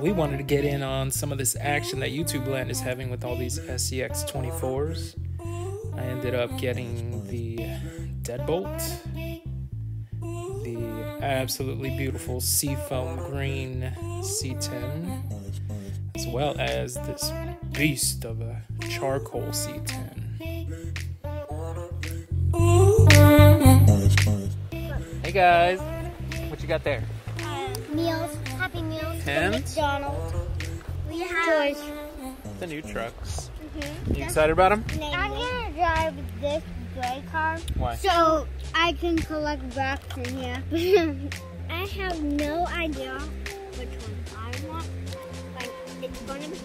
we wanted to get in on some of this action that YouTube Land is having with all these SCX24s. I ended up getting the Deadbolt, the absolutely beautiful seafoam green C10, as well as this beast of a charcoal C10. Hey guys, what you got there? Meals, Happy Meals, And McDonald's. We have the new trucks. You excited about them? I'm gonna drive this gray car. Why? So I can collect rocks in here. I have no idea which one I want. Like it's gonna be.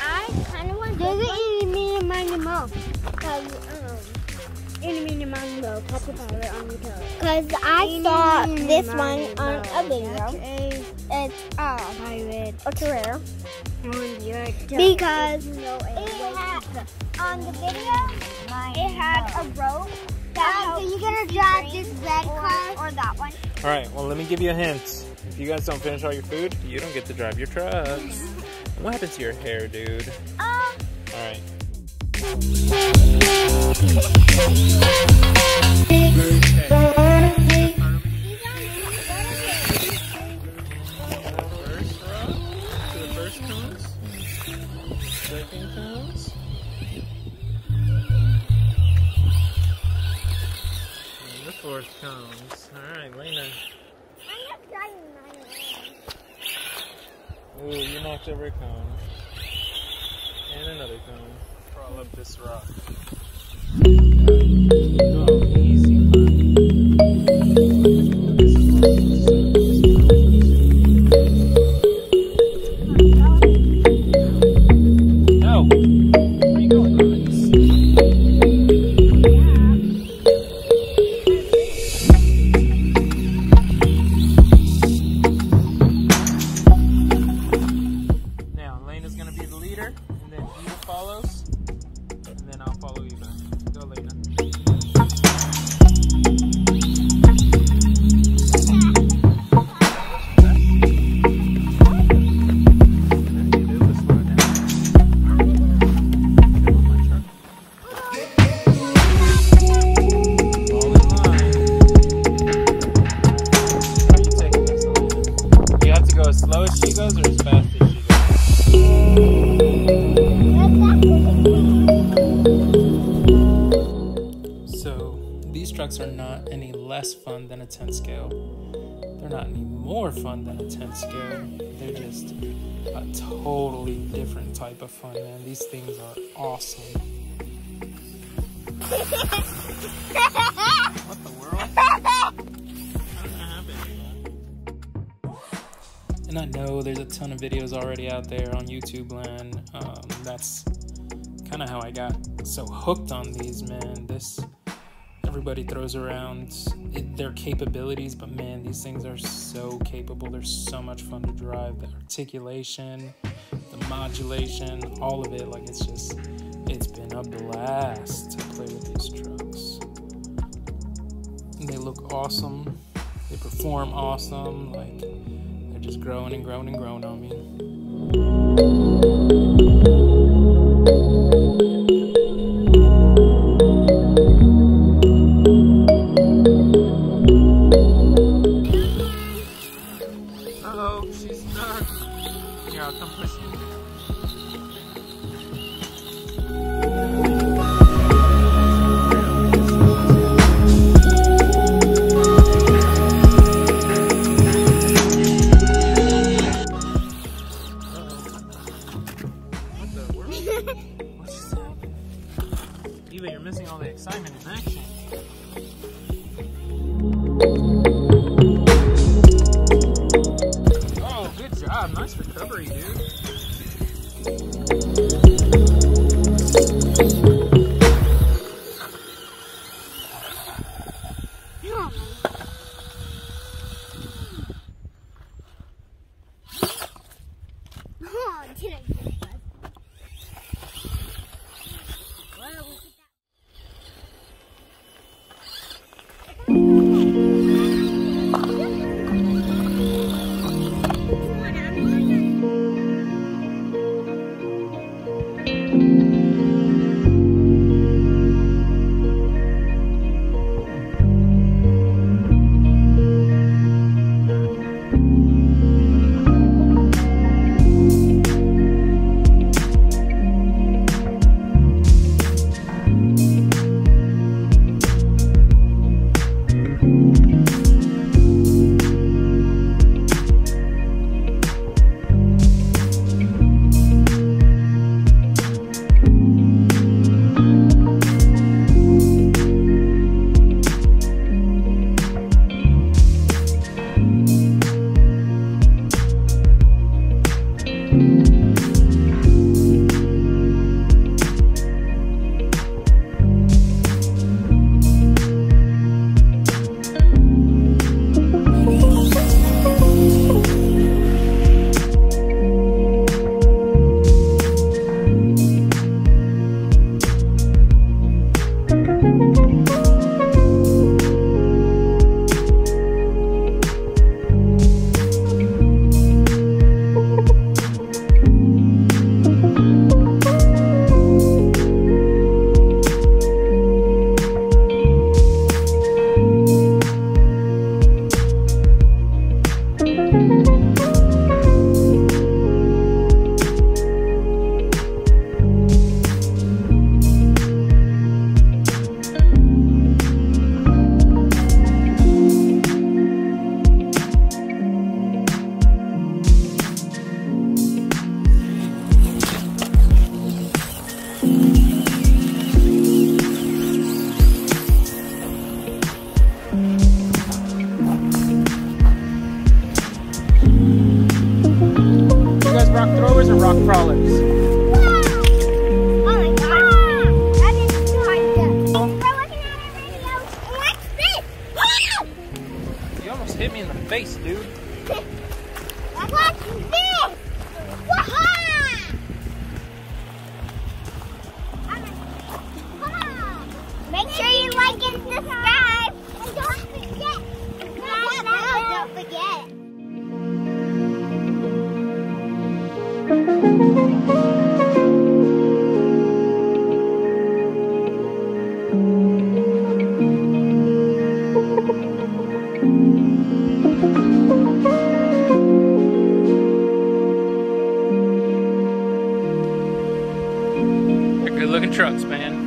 I kind of want. Does it eat me in my mouth? Because I saw this one on a video. It's pirate. It's rare. Because it had, on the video, it had a rope. So you're gonna drive this red car or that one? All right. Well, let me give you a hint. If you guys don't finish all your food, you don't get to drive your trucks. What happened to your hair, dude? All right. Second cones. And the fourth cones. Alright, Lena. I'm not driving mine. Ooh, you knocked over a cone. And another cone. Crawl up this rock. Oh, easy. And then Eva follows, and then I'll follow Eva. Go, Lena. You have to go as slow as she goes or as fast as she goes? So these trucks are not any less fun than a 10 scale. They're not any more fun than a 10 scale. They're just a totally different type of fun, man. These things are awesome. What the world? And I know there's a ton of videos already out there on YouTube Land. That's kind of how I got so hooked on these, man. Everybody throws around their capabilities, but man, these things are so capable. They're so much fun to drive. The articulation, the modulation, all of it. Like it's been a blast to play with these trucks. And they look awesome. They perform awesome. Like they're just growing and growing and growing on me. Uh-oh, she's stuck. Here, I'll come push you. Eva, you're missing all the excitement in action. Oh, good job. Nice recovery, dude. Make sure you like and subscribe. And don't forget. Don't forget. They're good looking trucks, man.